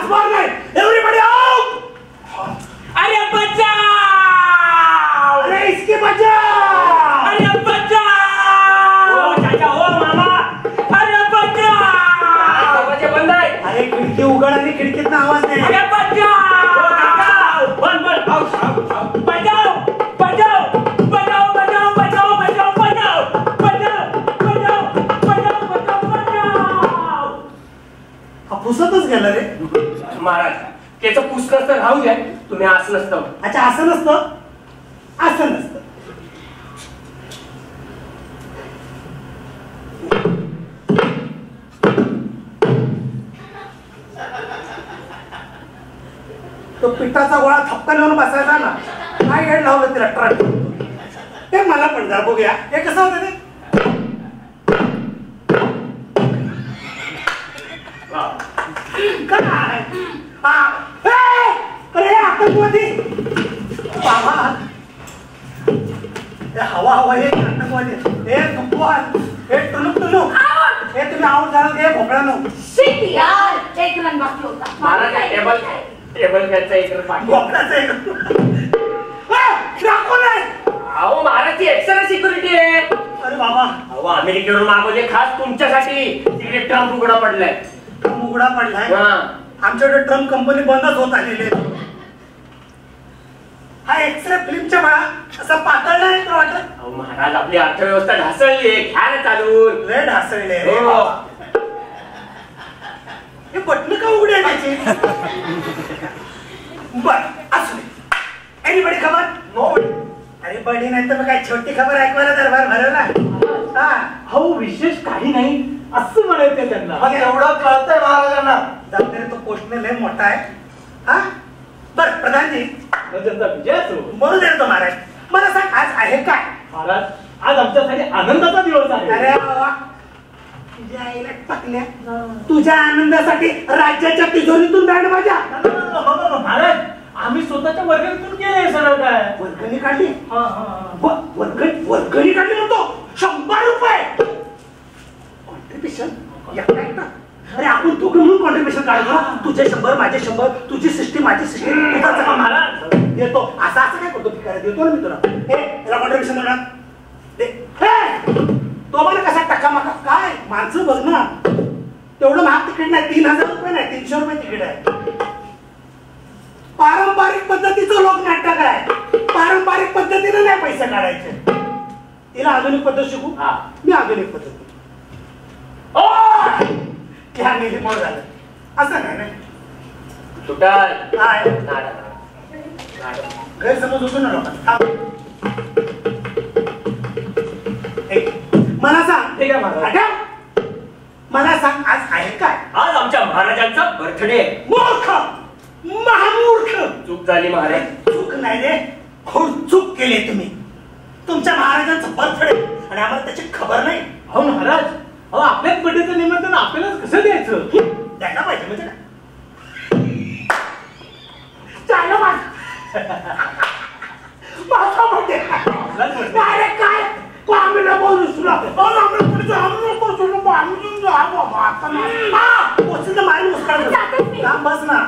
once more night everybody out अरे बचाओ अरे इसके बचाओ अरे बचाओ ओ चाचा ओ मामा अरे बचाओ दरवाजे बंद आहे अरे खिडकी उघड आणि खिडकीतून आवाज नाही अरे बचाओ बंद बंद बचाओ बचाओ बचाओ बचाओ बचाओ बचाओ बचाओ बचाओ बचाओ बचाओ बचाओ हा पुसतच गेला रे महाराज त्याचं पुस्तक तर राहू द्या तुम्ही असं नसतं अच्छा असं नसतं असं नसतं तो पिठाचा गोळा थपका लावून बसायचा ना काय हेड लावलं तिला ट्रक ते मला पण जरा बघूया हे कसं होतं ते काय अरे आतंकवादी बाबा हवा हवा हे आतंकवादी हे तुफान हे टुनुक टुनुक हे तुम्ही आऊट झाला हे भोपळा शिट यार एक रन बाकी होता महाराज टेबल घ्यायचा एक बाकी भोपळाचा एक दाखव नाही अहो महाराज ती एक्स्ट्रा सिक्युरिटी आहे अरे बाबा अहो अमेरिकेवरून मागवले खास तुमच्यासाठी तिकडे ट्रम्प उघडा पडलाय उघडा पडलाय आमच्याकडे ट्रम्प कंपनी बंदच होत आलेली आहे हा एक्सरे फिल्मच्या बाळा असा पातळ नाही तर वाटत अहो महाराज आपली अर्थव्यवस्था ढासळली आहे घ्या ना चालून लय ढासळले रे बाबा हे बटन का उघडे त्याची बर असू दे एनीबडी खबर नो अरे बडी नाही तर मग काय छोटी खबर ऐकवायला दरबार भरवला हा हो विशेष काही नाही असं म्हणायचं त्यांना मग एवढं कळतंय महाराजांना जाऊ तो पोस्टने लय मोठा आहे हा बर प्रधानजी त्यांचा विजय असो बोलू दे तो महाराज मला सांग आज आहे काय महाराज आज आमच्यासाठी आनंदाचा दिवस आहे अरे बाबा तुझ्या आईला टाकल्या तुझ्या आनंदासाठी राज्याच्या तिजोरीतून बँड माझ्या महाराज आम्ही स्वतःच्या वर्गणीतून केलंय सगळं काय वर्गणी काढली वर्गणी काढली म्हणतो 100 रुपये कॉन्ट्रिब्युशन अरे आपण दोघं म्हणून कॉन्ट्रिब्युशन काढतो तुझे 100 माझे 100 तुझी सिस्टीम माझी सिस्टीम तुझा महाराज देतो असं असं काय करतो फिकायला देतो ना मी तुला हे त्याला कॉन्ट्रिब्युशन देणार दे तो मला कसा टक्का माका काय माणसं बघ ना तेवढं महाग तिकीट नाही 3000 रुपये नाही 300 रुपये तिकीट आहे पारंपरिक पद्धतीचं लोकनाटक आहे पारंपरिक पद्धतीने नाही पैसे काढायचे तिला आधुनिक पद्धत शिकू मी आधुनिक पद्धती क्या निर्मळ झालं असं नाही ना सुटाल काय गैरसमज होतो ना लोकांना मला सांग ठीक आहे महाराज मला सांग आज आहे काय आज आमच्या महाराजांचा बर्थडे मूर्ख महामूर्ख चूक झाली महाराज चूक नाही रे खूप चूक केली तुम्ही तुमच्या महाराजांचं बर्थडे आणि आम्हाला त्याची खबर नाही हो महाराज अहो आपल्याच बर्थडेचं निमंत्रण आपल्यालाच कसं द्यायचं द्यायला पाहिजे म्हणजे काय माझा बर्थडे अरे काय आम्ही बोलू सुद्धा बस ना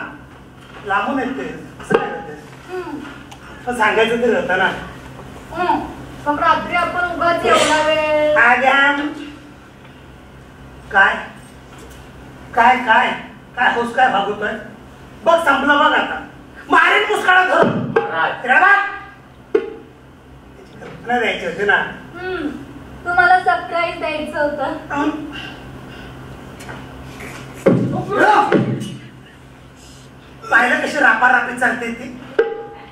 लांबून येते सांगायचं तरी होतं ना पण रात्री आपण उगाच एवढा वेळ काय काय काय काय होस काय भागवतोय बघ संपलं बघ आता मारेन मुस्काळा धरून द्यायची होती ना तुम्हाला सरप्राईज द्यायचं होतं पाहिलं कशी रापारापी चालते ती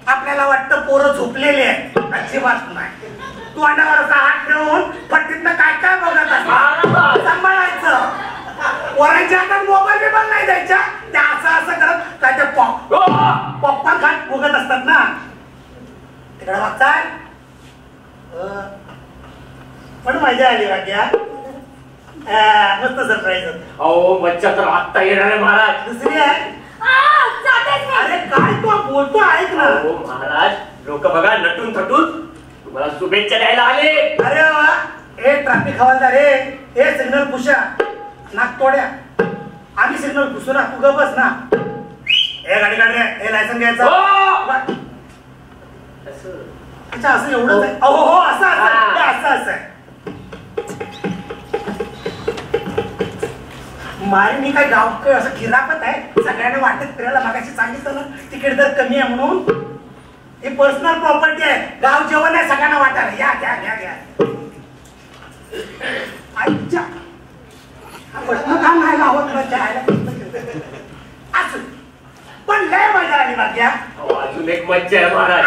आपल्याला वाटतं पोरं झोपलेले आहेत अजिबात नाही तू अंडावर असा हात ठेवून फट्टीतनं काय काय बघत असं सांभाळायचं पोरांच्या हातात मोबाईल बिबाईल नाही द्यायच्या त्या असं असं करत काय ते पॉपकॉर्न खात बघत असतात ना तिकडे बघताय पण मजा आली वाट्या मस्त सरप्राईज होत अहो बच्चा तर आत्ता येणार आहे महाराज दुसरी आहे अरे काय तू बोलतो ऐक ना हो महाराज लोक बघा नटून थटून तुम्हाला शुभेच्छा द्यायला आले अरे वा हे ट्रॅफिक हवालदार हे सिग्नल पुशा नाक तोड्या आम्ही सिग्नल पुसू ना तू ग बस ना हे गाडी काढ रे, हे लायसन घ्यायचं. हो. अच्छा असं एवढंच आहे. हो हो असं असं हे असं असं आहे. मारे मी काय गाव असं खिरापत आहे सगळ्यांना वाटत फिरायला मागाशी सांगितलं ना तिकीट दर कमी आहे म्हणून. ही पर्सनल प्रॉपर्टी आहे. गाव जेवण आहे सगळ्यांना वाटायला. या घ्या घ्या घ्या. अच्छा प्रश्न का नाही गावात असं पण लय मजा आली बाकी. अजून एक मज्जा आहे महाराज.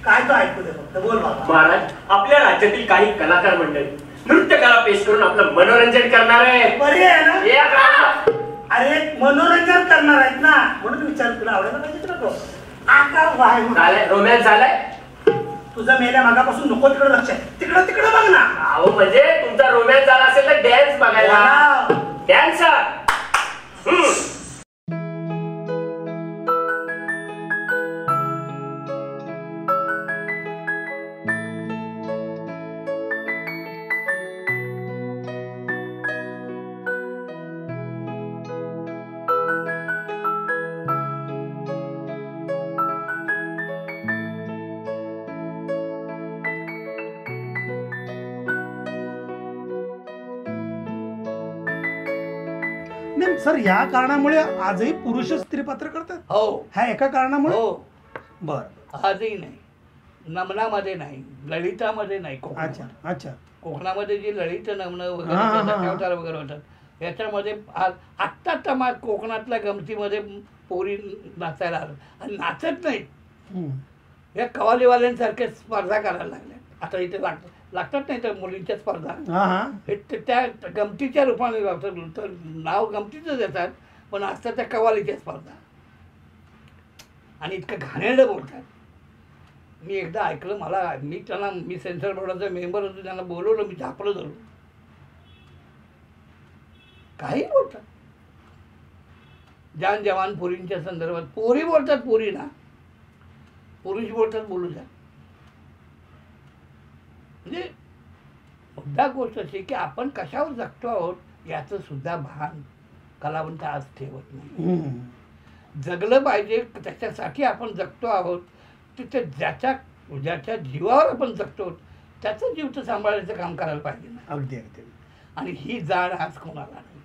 काय तो ऐकू दे फक्त बोल बाबा. महाराज आपल्या राज्यातील काही कलाकार मंडळी नृत्य कला पेश करून आपलं मनोरंजन करणार आहे. बरी आहे ना. एक राऊंड. अरे मनोरंजन करणार आहेत ना म्हणून विचार तुला आवडायला पाहिजे तुला तो आकार वाय झालंय रोमॅन्स झालाय. तुझं मेल्या मागापासून नको तिकडे लक्ष आहे. तिकडं तिकडं बघ ना. अहो म्हणजे तुमचा रोमॅन्स झाला असेल तर डॅन्स बघायला. डॅन्स. नाही सर या कारणामुळे आजही पुरुष स्त्री पात्र करतात. हो ह्या एका कारणामुळे. हो बर आजही नाही. नमनामध्ये नाही, ललितामध्ये नाही. अच्छा अच्छा. कोकणामध्ये जी ललित नमन वगैरे हा, हा, त्याचा हा. अवतार वगैरे होतात याच्यामध्ये आत्ता कोकणातल्या गमतीमध्ये पोरी नाचायला आलं आणि नाचत नाहीत. हम्म. या कवालीवाल्यांसारख्या स्पर्धा करायला लागल्या. आता इथे लागतात नाही तर मुलींच्या स्पर्धा हा हा. हे त्या गमतीच्या रूपाने लावतात. तर नाव गमतीचं देतात पण असतात त्या कवालीच्या स्पर्धा आणि इतकं घाणेरडं बोलतात. मी एकदा ऐकलं मी सेन्सर बोर्डाचा मेंबर होतो त्यांना बोलवलं मी झापलं धरून. काही बोलतात जान जवान पोरींच्या संदर्भात. पोरी बोलतात पोरीना पुरुष बोलतात बोलू द्या. म्हणजे मुद्दा गोष्ट अशी की आपण कशावर जगतो आहोत याचं सुद्धा भान कलावंत आज ठेवत नाही. हम्म. जगलं पाहिजे त्याच्यासाठी आपण जगतो आहोत. तिथे ज्याच्या जीवावर आपण जगतो त्याचं जीव तर सांभाळायचं काम करायला पाहिजे ना. अगदी अगदी. आणि ही जाण आज कोणाला नाही.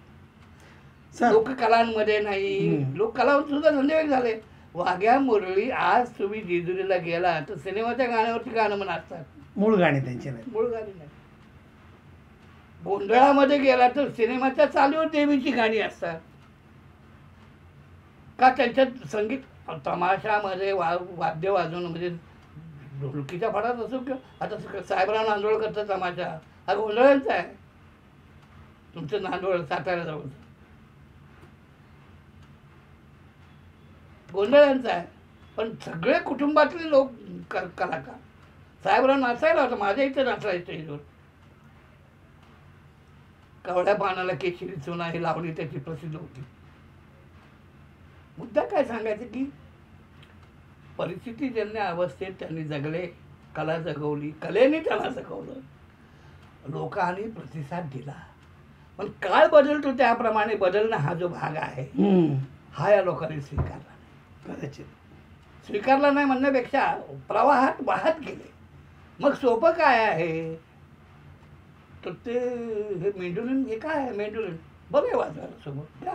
सर लोककलांमध्ये नाही. हम्म. लोककलावंत सुद्धा धंदेवाईक झाले. वाघ्या मुरळी आज तुम्ही जेजुरीला गेला तर सिनेमाच्या गाण्यावरती गाणं म्हणा असतात. मूळ गाणी त्यांची नाही. मूळ गाणी नाही. गोंधळामध्ये गेला तर सिनेमाच्या चालीवर देवीची गाणी असतात. का त्यांच्यात संगीत तमाशामध्ये वाद्य वाजवणं म्हणजे ढोलकीच्या फडात असो किंवा आता साहेबराव नांदोळकरचा तमाशा हा गोंधळांचा आहे. तुमचं नांदोळ साताऱ्याजवळ गोंधळांचा आहे. पण सगळे कुटुंबातले लोक कलाकार. साहेबराव नाचायला होता माझ्या इथे नाचायचं स्टेजवर. कवड्या पानाला केशरी चुना ही लावणी त्याची प्रसिद्ध होती. मुद्दा काय सांगायचं की परिस्थितीजन्य अवस्थेत त्यांनी जगले. कला जगवली. कलेने त्यांना जगवलं. लोकांनी प्रतिसाद दिला. पण काळ बदलतो त्याप्रमाणे बदलणं हा जो भाग आहे हा या लोकांनी स्वीकारला नाही. कदाचित स्वीकारला नाही म्हणण्यापेक्षा प्रवाहात वाहत गेले. मग सोपं काय आहे तर ते हे मेंडुलिन हे काय आहे मेंडुलिन बघे वाजवायला समोर द्या.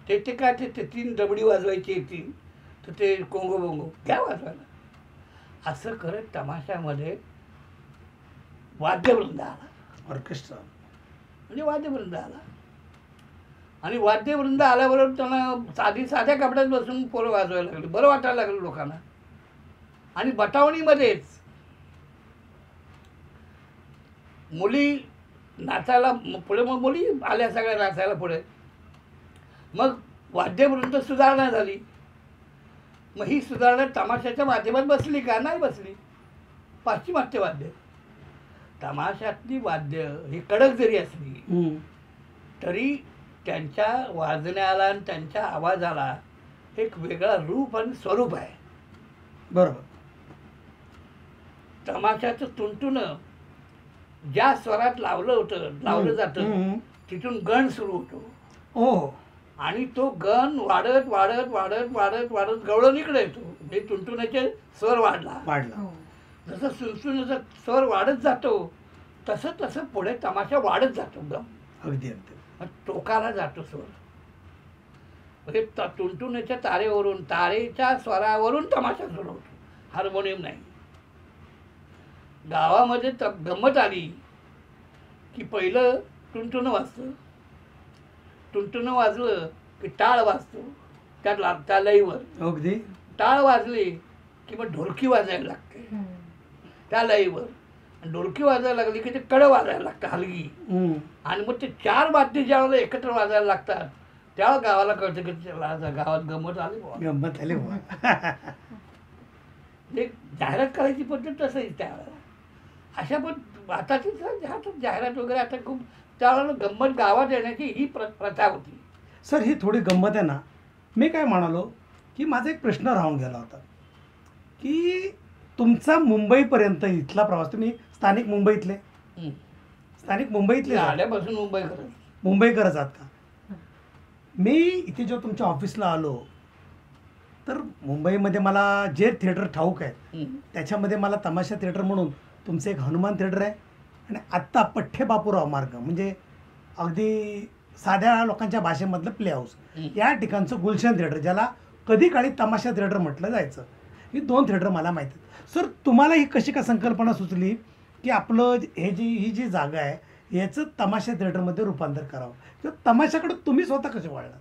ते काय ते 3 दबडी वाजवायची येते तर ते कोंगो बोंगो घ्या वाजवायला. असं करत तमाशामध्ये वाद्यवृंद आला. ऑर्केस्ट्रा म्हणजे वाद्यवृंद आला. आणि वाद्यवृंद आल्याबरोबर त्यांना साध्या कपड्यात बसून पोरं वाजवायला लागली. बरं वाटायला लागलं लोकांना. आणि बटावणीमध्येच मुली नाचायला पुढे मग मुली आल्या सगळ्या नाचायला पुढे. मग वाद्यवृंद सुधारणा झाली. मग ही सुधारणा तमाशाच्या माध्यमात बसली का नाही बसली. पाश्चिमात्य वाद्य तमाशातली वाद्य ही कडक जरी असली तरी त्यांच्या वाजण्याला आणि त्यांच्या आवाजाला एक वेगळा रूप आणि स्वरूप आहे. बरोबर. तमाशाचं तुंटुणं ज्या स्वरात लावलं जातं तिथून गण सुरू होतो. हो. आणि तो गण वाढत वाढत वाढत वाढत वाढत गवळणीकडे येतो. म्हणजे टुणटुण्याचे स्वर वाढला. जसं सुनसुनाचा स्वर वाढत जातो तसं तसं पुढे तमाशा वाढत जातो. अगदी अगदी. टोकाला जातो स्वर. म्हणजे टुणटुण्याच्या तारेवरून तारेच्या स्वरावरून तमाशा सुरू होतो. हार्मोनियम नाही. गावामध्ये गंमत आली की पहिलं टुणटुणं वाजतं. टुणटुणं वाजलं की टाळ वाजतो त्या लईवर. अगदी. टाळ वाजली की मग ढोलकी वाजायला लागते त्या लईवर. ढोलकी वाजायला लागली की ते कडं वाजायला लागतं हलगी. आणि मग ते 4 वाद्य ज्या वेळेला एकत्र वाजायला लागतात त्यावेळेला गावाला कळतं की गावात गंमत आली. गंमत आली. म्हणजे जाहिरात करायची पद्धत तसंच त्यावेळेला. अशा पण आताची जाहिरात वगैरे आता खूप त्यावेळेला गंमत गावात येण्याची ही प्रथा होती. सर ही थोडी गंमत आहे ना. मी काय म्हणालो की माझा एक प्रश्न राहून गेला होता की तुमचा मुंबईपर्यंत इथला प्रवास, तुम्ही स्थानिक मुंबईतले आल्यापासून मुंबईकरच आहात का? मी इथे जेव्हा तुमच्या ऑफिसला आलो तर मुंबईमध्ये मला जे थिएटर ठाऊक आहेत त्याच्यामध्ये मला तमाशा थिएटर म्हणून तुमचं एक हनुमान थिएटर आहे आणि आत्ता पठ्ठे बापूराव मार्ग म्हणजे अगदी साध्या लोकांच्या भाषेमधलं प्ले हाऊस या ठिकाणचं गुलशन थिएटर ज्याला कधी काळी तमाशा थिएटर म्हटलं जायचं. ही 2 थिएटर मला माहीत आहेत. सर तुम्हाला ही कशी का संकल्पना सुचली की आपलं ही जी जागा आहे याचं तमाशा थिएटरमध्ये रूपांतर करावं किंवा तमाशाकडे तुम्ही स्वतः कसे वळलात?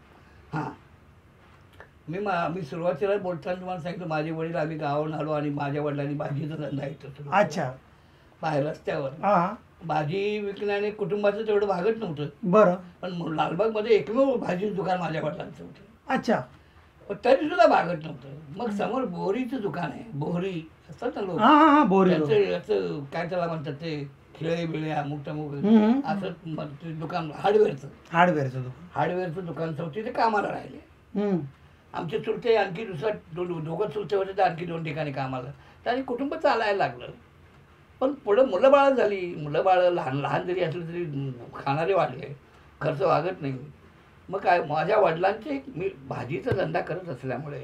हां, मी सुरुवातीला बोलताना तुम्हाला सांगितलं माझे वडील आम्ही गावावरून आलो आणि माझ्या वडिलांनी भाजीचा धंदा येतो. अच्छा. बाहेर रस्त्यावर हां. भाजी विकण्याने कुटुंबाचं तेवढं भागत नव्हतं. बरं. पण लालबागमध्ये एकमेव भाजीचं दुकान माझ्या वडिलांचं होतं. अच्छा. पण तरी सुद्धा भागत नव्हतं. मग समोर बोहरीचं दुकान आहे. बोहरी असतात ना लोक. हां बोरी. याचं काय त्याला म्हणतात ते खिळे बिळे अमुक तमुक असं दुकान हार्डवेअरचं दुकान होती. ते कामाला राहिले. आमचे चुलते आणखी दोघं चुलते होते तर आणखी 2 ठिकाणी कामाला. त्याने कुटुंब चालायला लागलं. पण पुढं मुलं बाळं झाली. मुलं बाळं लहान जरी असली तरी खाणारे वाढले. खर्च वागत नाही. मग काय माझ्या वडिलांचे मी भाजीचा धंदा करत असल्यामुळे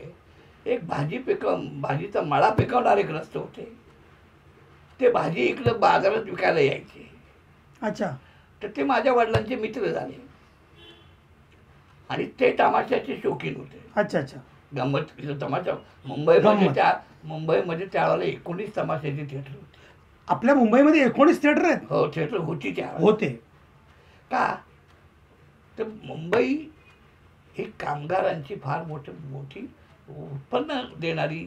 एक भाजीचा मळा पिकवणारे ग्रस्त होते. ते भाजी इकडं बाजारात विकायला यायचे. अच्छा. तर ते माझ्या वडिलांचे मित्र झाले आणि ते तमाशाचे शौकीन होते. अच्छा अच्छा. गंमत तमाशा मुंबईमध्ये त्यावेळेला 19 तमाशाचे थिएटर होते. आपल्या मुंबईमध्ये 19 थिएटर आहेत? हो, थिएटर होती त्या होते का? तर मुंबई ही कामगारांची फार मोठी उत्पन्न देणारी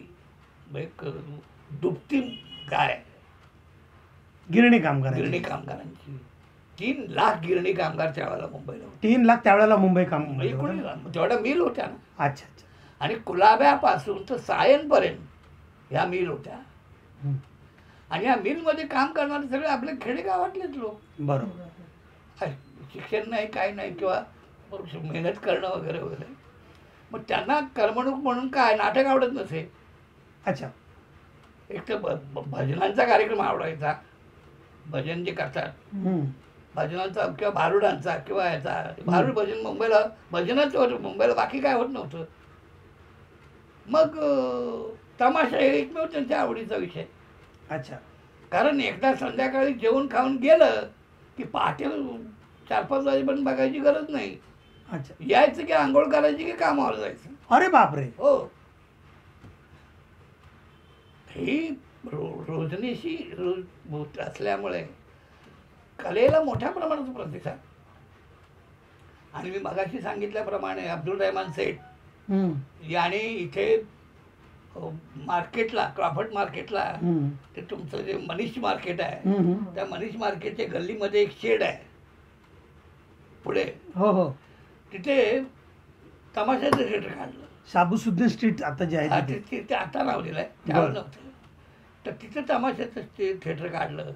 एक दुभती गाय. गिरणी कामगारांची 3 लाख गिरणी कामगार त्यावेळेला मुंबईला होते. 3 लाख त्यावेळेला मुंबई काम तेवढ्या मिल होत्या ना. अच्छा अच्छा. आणि कुलाब्यापासून तर सायनपर्यंत ह्या मिल होत्या. आणि या मिलमध्ये काम करणारे सगळे आपल्या खेडेगावातलेच लोक. बरोबर. शिक्षण नाही काही नाही किंवा मेहनत करणं वगैरे वगैरे. मग त्यांना करमणूक म्हणून काय नाटक आवडत नसे. अच्छा. एक तर भजनांचा कार्यक्रम आवडायचा. भजन जे करतात भजनांचा किंवा भारुडांचा किंवा याचा भारुड भजन मुंबईला भजनच होतं. मुंबईला बाकी काय होत नव्हतं. मग तमाशा हे एकमेव त्यांच्या आवडीचा विषय. अच्छा. कारण एकदा संध्याकाळी जेवण खाऊन गेलं की पहाटे 4-5 वाजेपर्यंत बघायची गरज नाही. अच्छा. यायचं की आंघोळ करायची की कामावर जायचं. अरे बापरे. हो. ही रोजनीशी असल्यामुळे कलेला मोठ्या प्रमाणात प्रतिसाद. आणि मी मगाशी सांगितल्याप्रमाणे अब्दुल रहमान सेठ याने इथे मार्केटला क्रॉफर्ड मार्केटला ते तुमचं जे मनीष मार्केट आहे त्या मनीष मार्केटच्या गल्लीमध्ये एक शेड आहे पुढे. हो हो. तिथे तमाशाचं थिएटर काढलं. शाबुसुद्दीन स्ट्रीट आता जे आहे ते आता नाव दिलंय त्यावेळेला नव्हतं. तर तिथे तमाशाचं ते थिएटर काढलं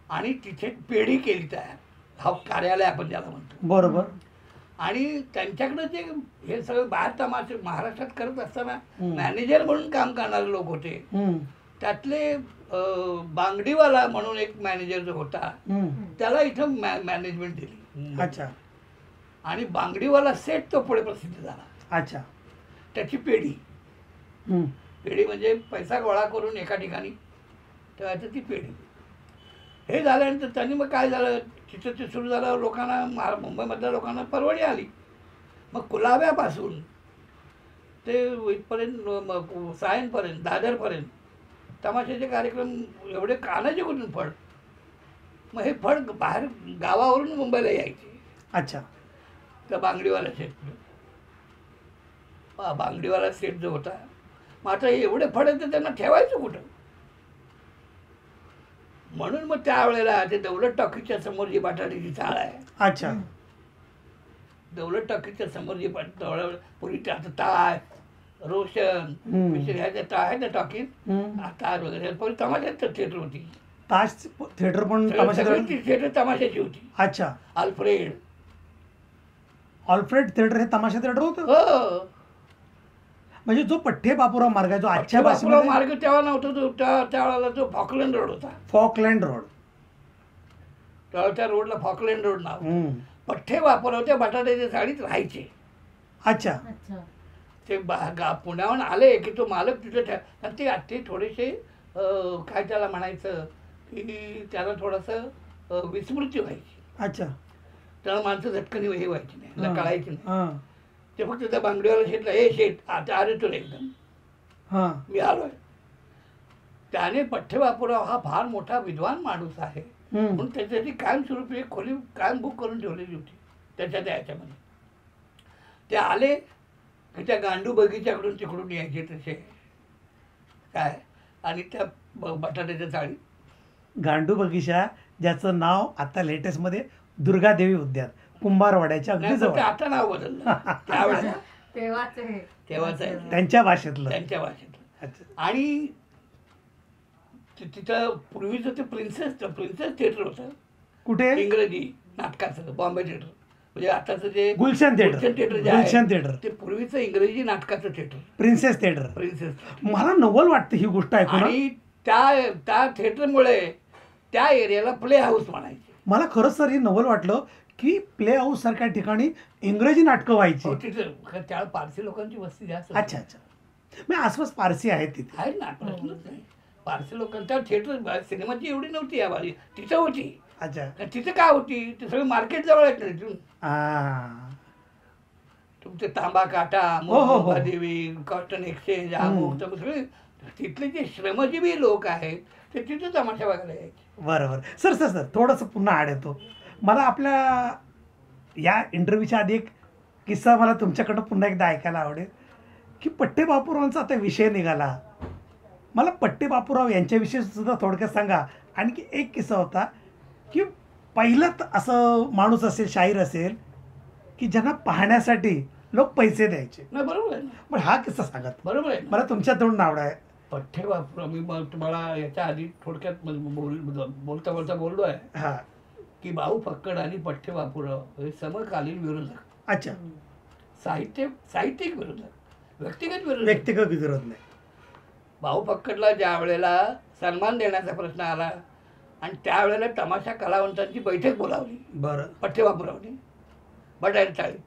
आणि तिथे पेढी केली तयार. हा कार्यालय आपण ज्याला म्हणतो. बरोबर. आणि त्यांच्याकडे जे हे सगळं बाहेर तमाशे महाराष्ट्रात करत असताना मॅनेजर म्हणून काम करणारे लोक होते. त्यातले बांगडीवाला म्हणून एक मॅनेजर जो होता त्याला इथं मॅनेजमेंट दिली. अच्छा. आणि बांगडीवाला सेट तो पुढे प्रसिद्ध झाला. अच्छा. त्याची पेढी हम्म. पेढी म्हणजे पैसा गोळा करून एका ठिकाणी ठेवायचं ती पेढी. हे झाल्यानंतर त्यांनी मग काय झालं, तिथं ते सुरू झालं, लोकांना मुंबईमधल्या लोकांना परवडी आली. मग कुलाब्यापासून ते इथपर्यंत सायनपर्यंत दादरपर्यंत तमाशाचे कार्यक्रम एवढे कानाचे कुठून फड. मग हे फड बाहेर गावावरून मुंबईला यायचे. अच्छा. त्या बांगडीवाला सेट, बांगडीवाला सेट जो होता, मग आता हे एवढे फड तर त्यांना ठेवायचं कुठं. म्हणून मग त्यावेळेला ते दौलत टॉकीजच्या समोर जी बटाट्याची चाळ आहे, अच्छा. दौलत टॉकीजच्या समोर जी पूर्वी आता ताज, रोशन, ह्याच्या आहे ना टॉकीज, ताज वगैरे पूर्वी तमाशाची थिएटर होती. ताज थिएटर पण तमाशात. थिएटर तमाशाची होती. अच्छा. अल्फ्रेड थिएटर हे तमाशा थिएटर होतं. हो. म्हणजे जो पठ्ठे बापूराव मार्ग आहे जो आजच्या बापूराव भाषेमध्ये मार्ग तेव्हा नव्हता, तो त्यावेळेला जो फॉकलँड रोड होता. Falkland road. त्या रोडला फॉकलँड रोड नाव. हम्म. पठ्ठे बापूराव त्या बटाट्याच्या साडीत राहायचे. अच्छा. अच्छा. ते पुण्याहून आले की तो मालक तिथे आणि ते थोडेसे काय त्याला म्हणायचं की त्याला थोडंसं विस्मृती व्हायची. अच्छा. त्याला माणसं झटकनी हे व्हायची नाही, हां. कळायची नाही. हां. ते फक्त त्या बांगडीवाला शेटला, हे शेट आता आले तुला एकदम, हां. मी आलोय. त्याने पठ्ठे बापूराव हा फार मोठा विद्वान माणूस आहे म्हणून त्याच्यासाठी कायमस्वरूपी एक खोली कायम बुक करून ठेवलेली होती त्याच्या याच्यामध्ये. ते आले की त्या गांडू बगीच्याकडून तिकडून यायचे तसे काय, आणि त्या बटाट्याच्या चाळी. गांडू बगीचा ज्याचं नाव आता लेटेस्टमध्ये दुर्गादेवी उद्यान कुंभारवाड्याच्या अगदी नाही, पण ते जवळ. आता नाव बदललं त्यावेळेला, तेव्हाच हे तेव्हाच आहे त्यांच्या भाषेतलं. त्यांच्या भाषेत. अच्छा. आणि तिथं पूर्वीचं ते प्रिन्सेस थिएटर होतं कुठे? इंग्रजी नाटकाचं, बॉम्बे थिएटर. म्हणजे आताचं जे गुलशन थिएटर. थिएटर जे गुलशन आहे थिएटर. ते पूर्वीचं इंग्रजी नाटकाचं थिएटर, प्रिन्सेस थिएटर. प्रिन्सेस. मला नवल वाटतं ही गोष्ट ऐकून. आणि त्या थिएटरमुळे त्या एरियाला प्ले हाऊस म्हणायचे. मला खरंच सर हे नवल वाटलं की प्ले हाऊस सारख्या ठिकाणी इंग्रजी नाटकं व्हायची. हो, तिथं त्या पारसी लोकांची वस्ती जास्त होती. अच्छा. अच्छा. मी आसपास पारसी आहेत तिथे. आहे ना, प्रश्नच नाही. पारसी लोकांच्या थिएटर सिनेमाची एवढी नव्हती या बारी, तिथं होती. अच्छा. आणि तिथं काय होती, ते सगळं मार्केट जवळ आहेत ना तिथून. हां. तुमचे तांबा काटा, हो. देवी, कॉटन एक्सचेंज, अमुक तमुक सगळे तिथले जे श्रमजीवी लोक आहेत ते तिथे तमाशा बघायला यायचे. बरोबर. सर थोडंसं पुन्हा आड येतो. मला आपल्या या इंटरव्ह्यूच्या आधी एक किस्सा मला तुमच्याकडनं पुन्हा एकदा ऐकायला आवडेल की पठ्ठे बापूरावांचा आता विषय निघाला. मला पठ्ठे बापूराव यांच्याविषयी सुद्धा थोडक्यात सांगा. आणखी एक किस्सा होता की पहिलं असं माणूस असेल, शाहीर असेल की ज्यांना पाहण्यासाठी लोक पैसे द्यायचे. नाही, बरोबर आहे ना, पण हा किस्सा सांगा. बरोबर आहे. मला तुमच्या तोंड आवड आहे. पठ्ठे बापूराव, मी तुम्हाला याच्या आधी थोडक्यात बोलता बोललो आहे हां. की भाऊ फक्कड आणि पठ्ठे बापूराव हे समकालीन विरोधक. अच्छा. साहित्यिक विरोधक, व्यक्तिगत विरोधक. व्यक्तिगत विरोध नाही. भाऊ फक्कडला ज्या वेळेला सन्मान देण्याचा प्रश्न आला आणि त्यावेळेला तमाशा कलावंतांची बैठक बोलावली बरं. पठ्ठे बापूरावनी बटाट्याच्या चाळीत.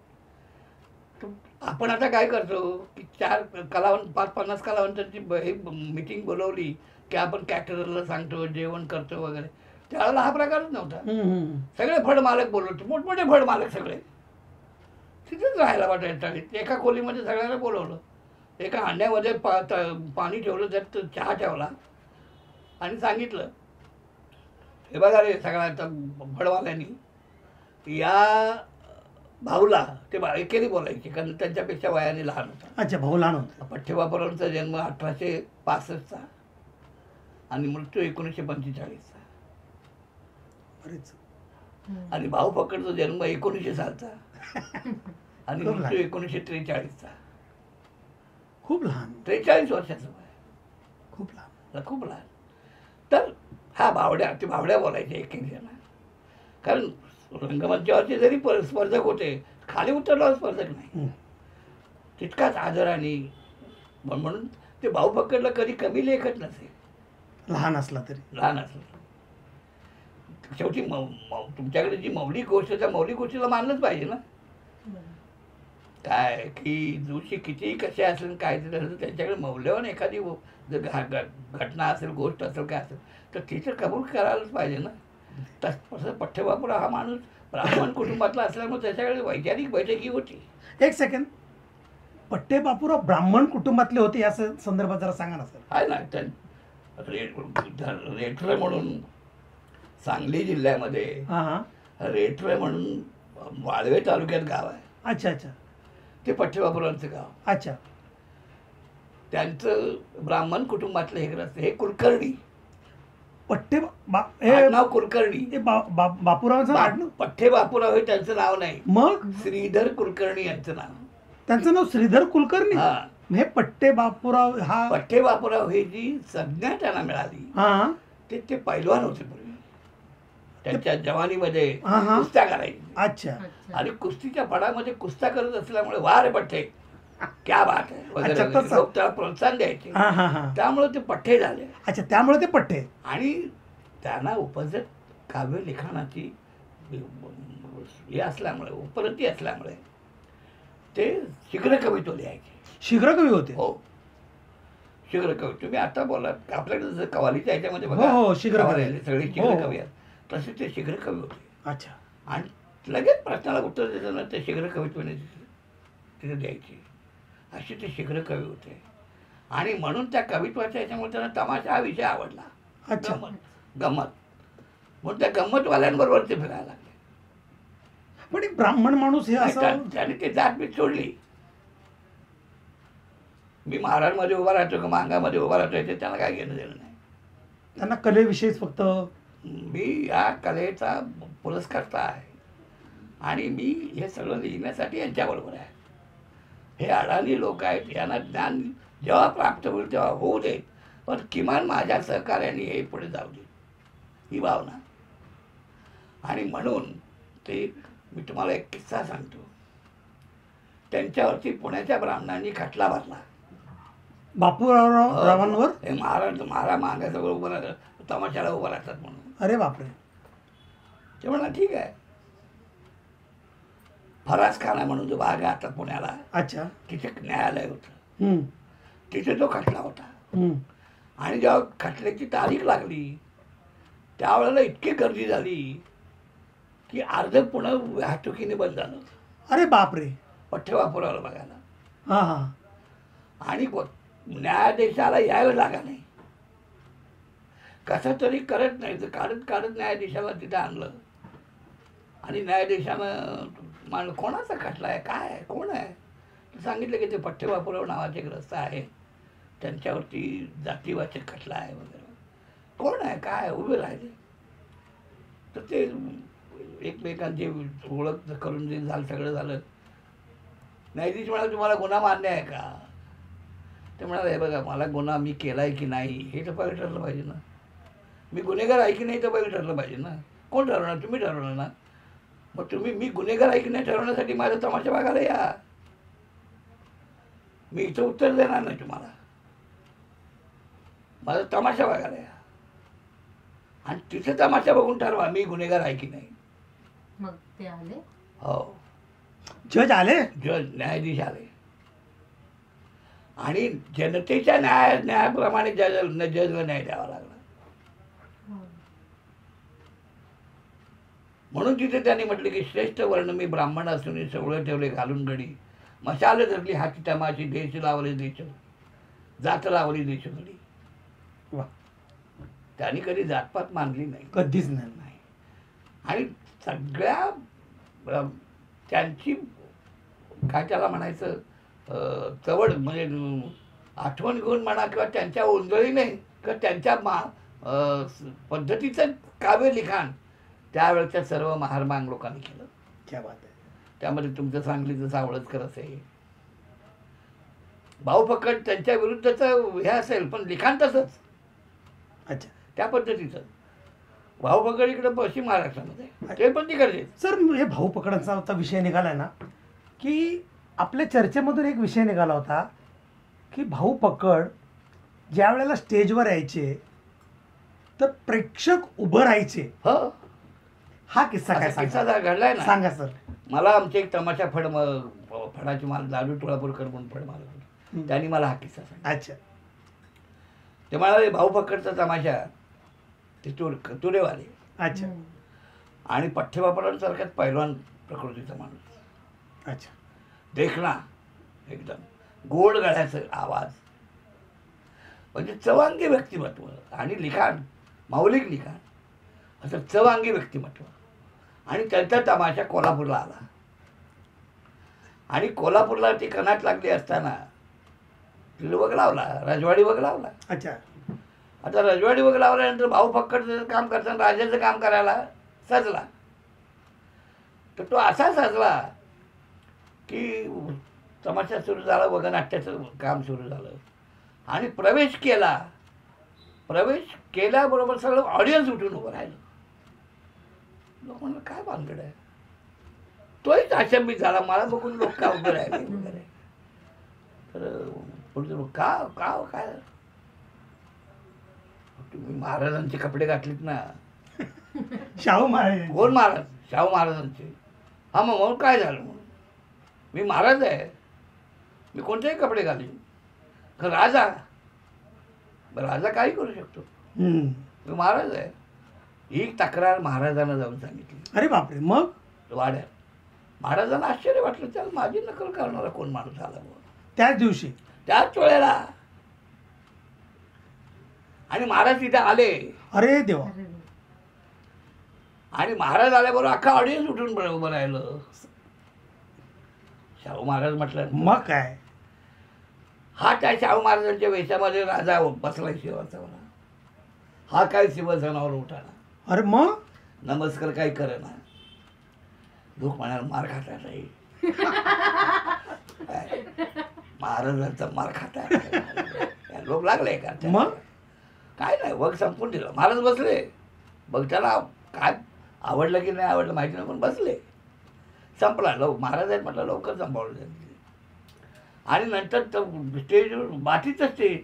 आपण आता काय करतो की 5-50 कलावंतांची हे मीटिंग बोलवली की आपण कॅटररला सांगतो, जेवण करतो वगैरे. त्यावेळेला हा प्रकारच नव्हता. सगळे फड मालक बोलवतो, मोठमोठे फड मालक सगळे तिथेच राहायला बटाट्याच्या चाळीत. एका खोलीमध्ये सगळ्यांना बोलवलं, एका हांड्यामध्ये पाणी ठेवलं, त्यात चहा ठेवला आणि सांगितलं, हे बघा रे सगळ्या फडवाल्यांनी या भाऊला, ते एकेरी बोलायचे कारण त्यांच्यापेक्षा वयाने लहान होता. अच्छा. भाऊ लहान होता. पठ्ठे बापूरावांचा जन्म 1865चा आणि मृत्यू 1945चा. बरेच. आणि भाऊ फक्कडचा जन्म 1900 सालचा आणि खूप मृत्यू लहान. 1943चा. खूप लहान. 43 वर्षाचं वय. खूप लहान. खूप लहान. तर हा ते भावड्या बोलायचे एक जण. कारण रंगमंचावरचे जरी स्पर्धक होते, खाली उतरल्यावर स्पर्धक नाही, तितकाच आदराने. म्हणून ते भाऊ फक्कडला कधी कमी लेखत नसेल, लहान असला तरी. लहान असलं. शेवटी तुमच्याकडे जी मौलिक गोष्ट, त्या मौलिक गोष्टीला मानलंच पाहिजे ना. काय की जोशी कितीही कसे असेल काय तरी असेल त्यांच्याकडे मौल्यवान एखादी जर घटना असेल गोष्ट असेल काय असेल तर तिचं कबूल करायलाच पाहिजे ना. तसं पठ्ठेबापूराव हा माणूस ब्राह्मण कुटुंबातला असल्यामुळे त्याच्याकडे वैज्ञानिक बैठकी होती. एक सेकंड, पट्टे बापूराव ब्राह्मण कुटुंबातले होते या संदर्भात जरा सांगा ना सर. आहे ना रेठरे म्हणून सांगली जिल्ह्यामध्ये हां हां. रेठरे म्हणून वाळवे तालुक्यात गाव आहे. अच्छा अच्छा ते पठ्ठेबापूरावांचं गाव. अच्छा. त्यांचं ब्राह्मण कुटुंबातले हे ग्रस्त हे कुलकर्णी पट्टे नाव कुलकर्णी. बापूरावांचं आडनाव? पठ्ठे बापूराव हे त्यांचं नाव नाही, मग श्रीधर कुलकर्णी यांचं नाव. त्यांचं नाव श्रीधर कुलकर्णी. हा. हे पट्टे बापूराव हा पठ्ठे बापूराव ही जी संज्ञा त्यांना मिळाली हा ते पैलवान होते पूर्वी. त्यांच्या जवानीमध्ये हा, हा. कुस्त्या करायची अच्छा. आणि कुस्तीच्या फडामध्ये कुस्त्या करत असल्यामुळे वा रे पठ्ठे क्या बात आहे वगैरे अच्छा, वगैरे. तसं. लोक त्याला प्रोत्साहन द्यायचे. हा हा हा. त्यामुळे ते पठ्ठे झाले. अच्छा, त्यामुळे ते पट्टे. आणि त्यांना उपजत काव्य लिखाणाची हे असल्यामुळे उपरती असल्यामुळे ते शीघ्र कवित्व लिहायचे. शीघ्र कवी होते. हो, शीघ्र कवी. तुम्ही आता बोला आपल्याकडे जर कवालीच्या ह्याच्यामध्ये हो, हो, शीघ्र कवी. कवाली सगळे हो, शीघ्र हो. कवी आहेत तसे ते शीघ्र कवी होते. अच्छा. आणि लगेच प्रश्नाला उत्तर देताना ते शीघ्र कवित्वाने तिथे द्यायचे. असे ते शीघ्र कवी होते. आणि म्हणून त्या कवित्वाच्या ह्याच्यामुळे त्यांना तमाशा हा विषय आवडला. अच्छा. गंमत म्हणून त्या गंमतवाल्यांबरोबर ते फिरायला लागले. पण एक ब्राह्मण माणूस हे असं त्याने ते जात मी सोडली. मी महाराजमध्ये उभा राहतो का मांगामध्ये उभा राहतो ते त्याला काय घेणं देणं नाही. त्यांना कलेविषयीच फक्त. मी या कलेचा पुरस्कर्ता आहे आणि मी हे सगळं लिहिण्यासाठी यांच्याबरोबर आहे. हे अडाणी लोक आहेत, यांना ज्ञान जेव्हा प्राप्त होईल तेव्हा होऊ दे, पण किमान माझ्या सहकार्याने हे पुढे जाऊ दे, ही भावना. आणि म्हणून ते मी तुम्हाला एक किस्सा सांगतो. त्यांच्यावरती पुण्याच्या ब्राह्मणांनी खटला भरला. बापूरावांवर. हे महाराज मागासवर उभं राहतात, तमाशाला उभं राहतात म्हणून. अरे बापरे. ते म्हणला ठीक आहे. फरासखाना म्हणून जो भाग आहे आता पुण्याला, अच्छा. तिथे न्यायालय होतं. हम्म, तिथे तो खटला होता. हम्म. आणि जेव्हा खटल्याची तारीख लागली त्यावेळेला इतकी गर्दी झाली की अर्ध पुणे वाहतुकीने बंद झालं होतं. अरे बापरे. पठ्ठेबापूरावला बघायला. हा हा. आणि न्यायाधीशाला यायला जागा नाही. कसं तरी करत नाही तर काढत न्यायाधीशाला तिथे आणलं. आणि न्यायाधीशानं म्हणलं कोणाचा खटला आहे, काय आहे, कोण आहे. तर सांगितलं की ते पठ्ठेबापूराव नावाचे ग्रस्त आहे, त्यांच्यावरती जातीवाचक खटला आहे वगैरे. कोण आहे, काय, उभे राहिले. तर ते एकमेकांची ओळख करून जे झालं सगळं झालं. न्यायाधीश म्हणाला तुम्हाला गुन्हा मान्य आहे का. ते म्हणाले हे बघा मला गुन्हा मी केला आहे की नाही हे तर पहिले ठरलं पाहिजे ना. मी गुन्हेगार आहे की नाही तर पहिले ठरलं पाहिजे ना. कोण ठरवणार, तुम्ही ठरवणार ना. मग तुम्ही मी गुन्हेगार आहे की नाही ठरवण्यासाठी माझा तमाशा बघायला या. मी इथं उत्तर देणार नाही तुम्हाला, माझा तमाशा बघायला या. आणि तिथे तमाशा बघून ठरवा मी गुन्हेगार आहे की नाही. मग ते आले. हो, जज आले. जज न्यायाधीश आले आणि जनतेच्या न्यायाप्रमाणे जजला न्याय द्यावा लागला. म्हणून तिथे त्यांनी म्हटलं की श्रेष्ठ वर्ण मी ब्राह्मण असून सवळं ठेवले घालून गडी, मशाल धरली हाती तमाशी, देश लावले देश, जात लावली देश गडी. वा. त्यांनी कधी जातपात मानली नाही, कधीच नाही. आणि सगळ्या त्यांची काय त्याला म्हणायचं चवड म्हणजे आठवण घेऊन म्हणा किंवा त्यांच्या ओंजळीने किंवा त्यांच्या पद्धतीचं काव्य लिखाण त्यावेळच्या सर्व महारमांग लोकांनी केलं. क्या बात आहे. त्यामध्ये तुमचं सांगलीचं सावळजकर असेल, भाऊ फकट त्यांच्या विरुद्धचं हे असेल पण लिखाण तसंच. अच्छा. त्या पद्धतीचं भाऊ फकट इकडं पश्चिम महाराष्ट्रामध्ये ते पण तिकडचे. सर हे भाऊ पकडांचा होता विषय निघाला ना की आपल्या चर्चेमधून एक विषय निघाला होता की भाऊ पकड ज्या वेळेला स्टेजवर यायचे तर प्रेक्षक उभं राहायचे. हो, हा किस्सा काय किस्सा घडलाय ना. सांगा सर. मला आमचे एक तमाशा फडाची मला लाडू टोळापूरकर म्हणून फड मारत होते. त्यांनी मला हा किस्सा सांगितला. अच्छा. ते म्हणाले भाऊ फक्कडचा तमाशा ते तुरेवाले अच्छा. आणि पठ्ठेबापरांसारखाच पैलवान प्रकृतीचा माणूस, अच्छा. देखणा एकदम, गोड गळ्याचा आवाज, म्हणजे चवांगी व्यक्तिमत्व आणि लिखाण, मौलिक लिखाण, असं चवांगी व्यक्तिमत्व. आणि त्यांचा तमाशा कोल्हापूरला आला आणि कोल्हापूरला ती कनाट लागली असताना वग लावला, राजवाडी वग लावला. अच्छा. आता राजवाडी वग लावल्यानंतर भाऊ फक्कडचं काम करताना राजाचं काम करायला सजला. तर तो असा सजला की तमाशा सुरू झाला, वगनाट्याचं काम सुरू झालं आणि प्रवेश केला. प्रवेश केल्याबरोबर सगळं ऑडियन्स उठून उभं राहिलं. लोक म्हणलं काय भानगड आहे. तोही अचंबित झाला, मला बघून लोक का उभे राहिले वगैरे. तर पुढे का का काय तुम्ही महाराजांचे कपडे घातलेत ना. शाहू महाराज. कोण महाराज? शाहू महाराजांचे. हा मग म्हणून काय झालं म्हणून मी महाराज आहे, मी कोणतेही कपडे घालीन. खरं राजा, राजा काही करू शकतो, मी महाराज आहे. ही तक्रार महाराजांना जाऊन सांगितली. अरे बापरे. मग वाड्यात महाराजांना आश्चर्य वाटलं, त्याला माझी नकल करणारा कोण माणूस आला म्हणून. त्याच दिवशी त्याच वेळेला आणि महाराज तिथे आले. अरे देवा. आणि महाराज आल्याबरोबर अख्खा ऑडियन्स उठून उभं राहिलं. शाहू महाराज म्हटलं मग काय. हा त्या शाहू महाराजांच्या वेशामध्ये राजा बसलाय शिवासनावर. हा काय शिवसनावर उठाना, अरे मग नमस्कार काही करेना. लोक म्हणाल मार खाता नाही, महाराजांचा मार खाता. लोक लागले का. मग काय नाही, वग संपून दिलं. महाराज बसले. बघ त्याला काय आवडलं की नाही आवडलं माहिती नाही, पण बसले. संपला. महाराज आहेत म्हटलं लवकर संपवलं. आणि नंतर स्टेजवर मातीचं स्टेज,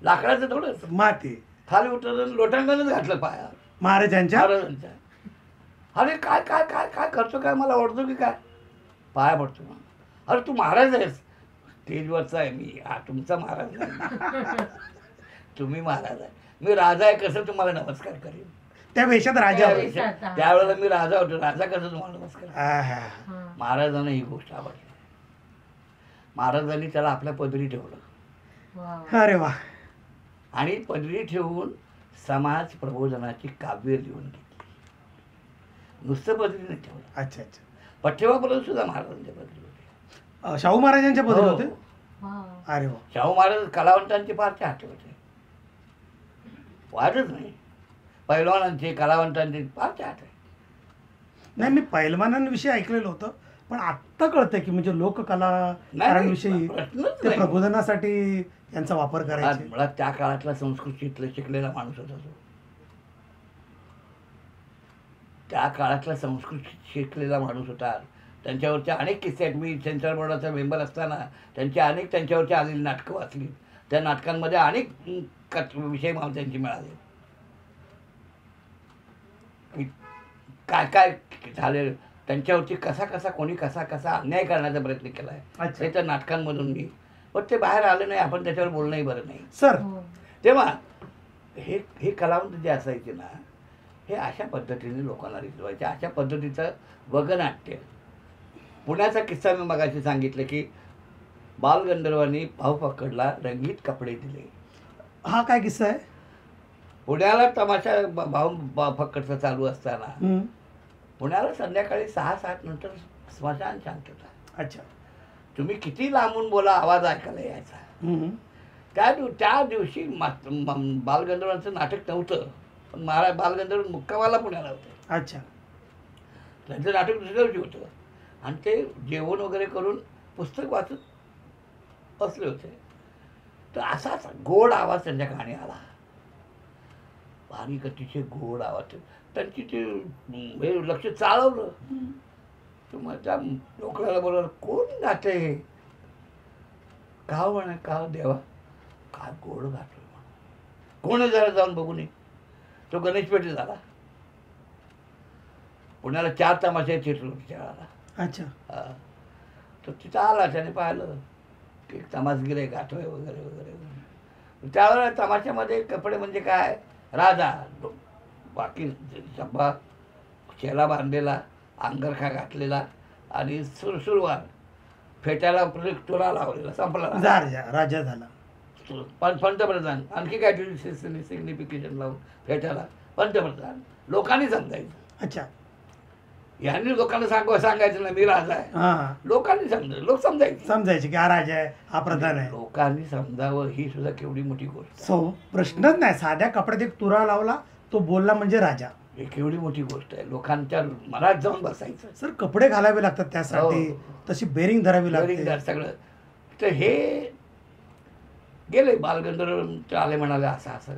लाकडाचं थोडंच, माती खाली उतरलं, लोटांगणच घातलं पाया महाराजांच्या. महाराजांच्या. अरे काय काय काय काय करतो, काय मला ओढतो की काय, पाया पडतो. अरे तू महाराज आहेस, स्टेजवरचा आहे मी, हा तुमचा महाराज नाही. तुम्ही महाराज आहे, मी राजा आहे, कसं तुम्हाला नमस्कार करेन. त्या वेशात राजा होते. त्यावेळेला मी राजा होतो, राजा कसं तुम्हाला नमस्कार. आहा. महाराजांना ही गोष्ट आवडली. महाराजांनी त्याला आपल्या पदरी ठेवलं. अरे वा. आणि पदरी ठेवून समाज प्रबोधनाची काव्य लिहून घेतली. नुसतं पदरी नाही ठेवलं. अच्छा अच्छा. पठ्ठेबापर्यंत सुद्धा महाराजांच्या पदरी होते. शाहू महाराजांच्या पदरी हो. होते. अरे वा. शाहू महाराज कलावंतांचे फार चाहते होते, वादच नाही. पैलवानांचे, कलावंतांचे फार चाहते. नाही, मी पैलवानांविषयी ऐकलेलं होतं, पण आत्ता कळतंय की म्हणजे लोककलाकारांविषयी प्रश्नच ते नाही. प्रबोधनासाठी यांचा वापर करायचे. मुळात त्या काळातला संस्कृत शिकलेला माणूस होता तो. त्या काळातला संस्कृत शिकलेला माणूस होता. त्यांच्यावरच्या अनेक किस्से आहेत. मी सेन्सर बोर्डाचा मेंबर असताना त्यांच्यावरची आलेली नाटकं वाचली. त्या नाटकांमध्ये अनेक विषय मला त्यांचे मिळाले. काय काय झाले त्यांच्यावरती, कोणी कसा अन्याय करण्याचा प्रयत्न केला आहे ते त्या नाटकांमधून मी, पण ते बाहेर आलं नाही. आपण त्याच्यावर बोलणंही बरं नाही. सर तेव्हा हे कलावंत जे असायचे ना, हे अशा पद्धतीने लोकांना रिचवायचे. अशा पद्धतीचं वगनाट्य. पुण्याचा किस्सा मी मगाशी सांगितलं की बालगंधर्वांनी भाऊ फक्कडला रंगीत कपडे दिले. हा काय किस्सा आहे. पुण्याला तमाशा भाऊ फक्कडचा चालू असताना पुण्याला संध्याकाळी 6-7 नंतर स्मशान शांतता. अच्छा. तुम्ही किती लांबून बोला, आवाज ऐकायला यायचा. त्या दिवशी बालगंधर्वांचं नाटक नव्हतं, पण बालगंधर्व मुक्कामाला पुण्याला होते. अच्छा. त्यांचं नाटक दुसऱ्या दिवशी होतं आणि ते जेवण वगैरे करून पुस्तक वाचत बसले होते. तर असाच गोड आवाज त्यांच्या कानी आला. बारीक अतिशय गोड आवाज. त्यांची ते लक्ष चाळवलं. मग त्या लोकला बरोबर कोण गाते, का म्हणे, का देवा काय गोड गातोय म्हणून. कोण जरा जाऊन बघू नये. तो गणेश पेठे झाला. पुण्याला 4 तमाशे थिएटर होते त्यावेळेला. अच्छा. तर तिथं आला, त्याने पाहिलं की तमासगिरे गाठोय वगैरे वगैरे. त्यावेळेला तमाशामध्ये कपडे म्हणजे काय, राजा, बाकी चंबा चेला बांधलेला, अंगरखा घातलेला आणि सुरसुरवार, फेट्याला तुरा लावलेला, संपला राजा झाला. पंतप्रधान, आणखी काय सिग्निफिकेशन लावून फेट्याला पंतप्रधान, लोकांनी समजायचं. अच्छा. यांनी लोकांना सांगायचं ना मी राजा आहे, हां, लोकांनी समजायचं, लोक समजायचे की हा राजा आहे, हा प्रधान आहे. लोकांनी समजावं ही सुद्धा केवढी मोठी गोष्ट. प्रश्नच नाही, साध्या कपड्यात एक तुरा लावला तो बोलला म्हणजे राजा. ही केवढी मोठी गोष्ट आहे, लोकांच्या मनात जाऊन बसायचं. सर कपडे घालावे लागतात त्यासाठी, तशी बेरिंग धरावी लागते सगळं. तर हे गेले बालगंधर्व आले, म्हणाले असं असं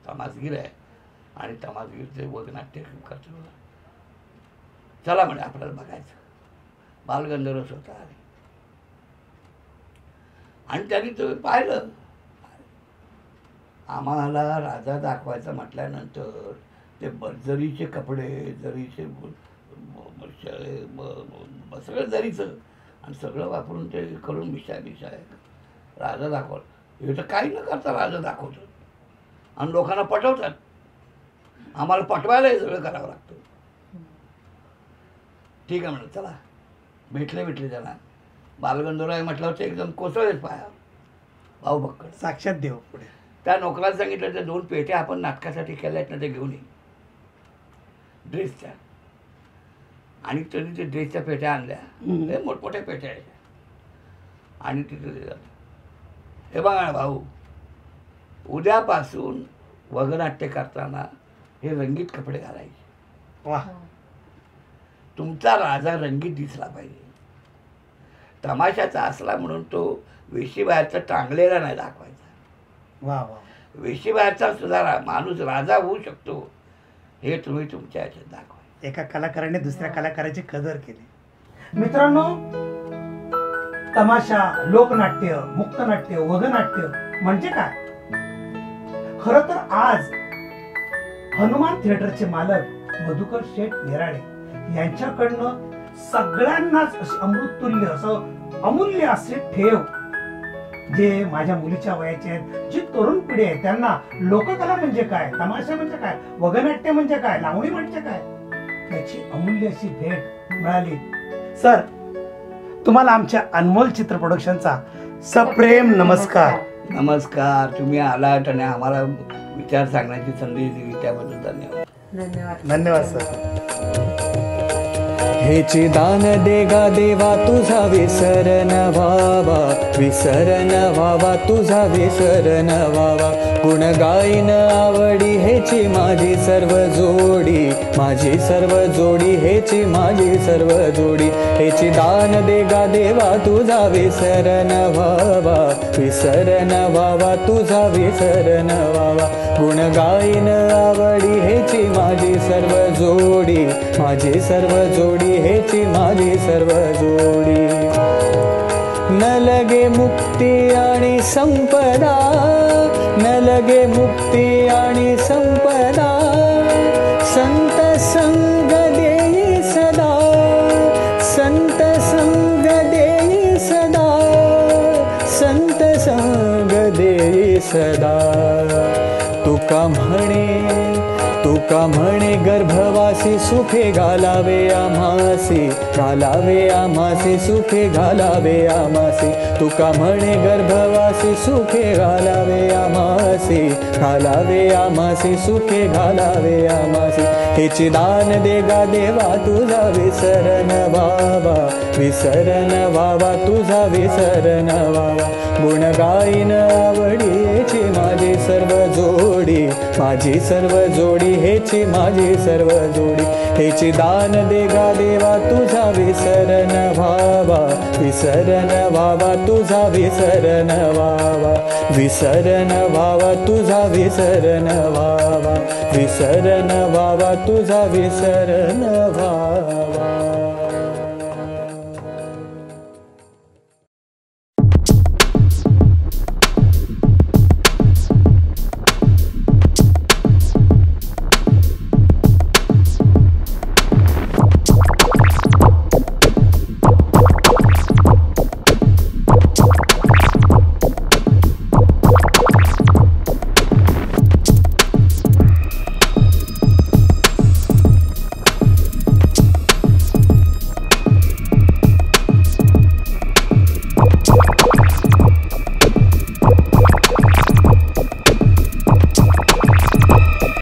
तमासगीर आहे आणि तमासगीरचे वगनाट्य करतो, चला म्हणे आपल्याला बघायचं. बालगंधर्व स्वतः आले आणि त्यांनी तो पाहिलं. आम्हाला राजा दाखवायचा म्हटल्यानंतर ते जरीचे कपडे, जरीचे सगळं जरीचं आणि सगळं वापरून ते करून मिशाय राजा दाखवलं. हे तर काही न करता राजा दाखवतं आणि लोकांना पटवतात. आम्हाला पटवायला हे सगळं करावं लागतं. ठीक आहे म्हणलं, चला. भेटले त्यांना. बालगंधर्व आहे म्हटल्यावर ते एकदम कोसळलेच पाया, भाऊ भक्कड, साक्षात देव. पुढे त्या नोकराला सांगितलं, त्या 2 पेट्या आपण नाटकासाठी केल्या आहेत ना, ते घेऊन ये ड्रेसच्या. आणि त्यांनी ते ड्रेसच्या पेट्या आणल्या, हे मोठमोठ्या पेट्या आहेत. आणि तिथे हे बघा भाऊ, उद्यापासून वगनाट्य करताना हे रंगीत कपडे घालायचे. वा. तुमचा राजा रंगीत दिसला पाहिजे. तमाशाचा असला म्हणून तो वेशीबाहेरचा टांगलेला नाही दाखवायचा. वा वा. वेशीबाहेरचा सुद्धा माणूस राजा होऊ शकतो हे तुम्ही तुमच्या ह्याच्यात दाखवा. एका कलाकाराने दुसऱ्या कलाकाराची कदर केली. मित्रांनो, तमाशा, लोकनाट्य, मुक्तनाट्य, वगनाट्य म्हणजे काय? खरं तर आज हनुमान थिएटरचे मालक मधुकर शेठ निराळे यांच्याकडनं सगळ्यांनाच अशी अमृततुल्य, असं अमूल्य असे ठेव, जे माझ्या मुलीच्या वयाचे आहेत, जी तरुण पिढी आहे त्यांना लोककला म्हणजे काय, तमाशा म्हणजे काय, वगनाट्य म्हणजे काय, लावणी म्हणजे काय, याची अमूल्य अशी भेट मिळाली. सर, तुम्हाला आमच्या अनमोल चित्र प्रोडक्शनचा सप्रेम नमस्कार. नमस्कार. तुम्ही आलात आणि आम्हाला विचार सांगण्याची संधी दिली त्याबद्दल धन्यवाद. धन्यवाद सर. हेची दान देगा देवा तुझा विसरण व्हावा, विसरण व्हावा तुझा विसरण व्हावा. गुण गाईन आवडी हेची माझी सर्व जोडी, माझी सर्व जोडी हेची माझी सर्व जोडी. हेची दान देगा देवा तुझा विसरण व्हावा, विसरण व्हावा तुझा विसरण व्हावा. गुण गाईन आवडी हेची माझी सर्व जोडी, माझी सर्व जोडी हेची माझी सर्व जोडी. न लगे मुक्ती आणि संपदा, न लगे मुक्ती आणि संपदा. संत संग देई सदा, संत संग देई सदा, संत संग देई सदा. तुका म्हणे गर्भवासी सुखे घालावे आम्हासी, घालावे आम्हासी सुखे घालावे आम्हासी. तुका म्हणे गर्भवासी सुखे घालावे आम्हासी, घालावे आम्हासी सुखे घालावे आम्हासी. हेची दान देगा देवा तुझा विसरण व्हावा, विसरण व्हावा तुझा विसरण व्हावा. गुण गाईन आवडी हेची माझी सर्व जोडी, माझी सर्व जोडी हेची माझी सर्व जोडी. हेची दान देगा देवा तुझा विसरण व्हावा, विसरण व्हावा तुझा विसरण व्हावा. विसरण व्हावा तुझा विसरण व्हावा, विसरण व्हावा तुझा विसरण व्हावा.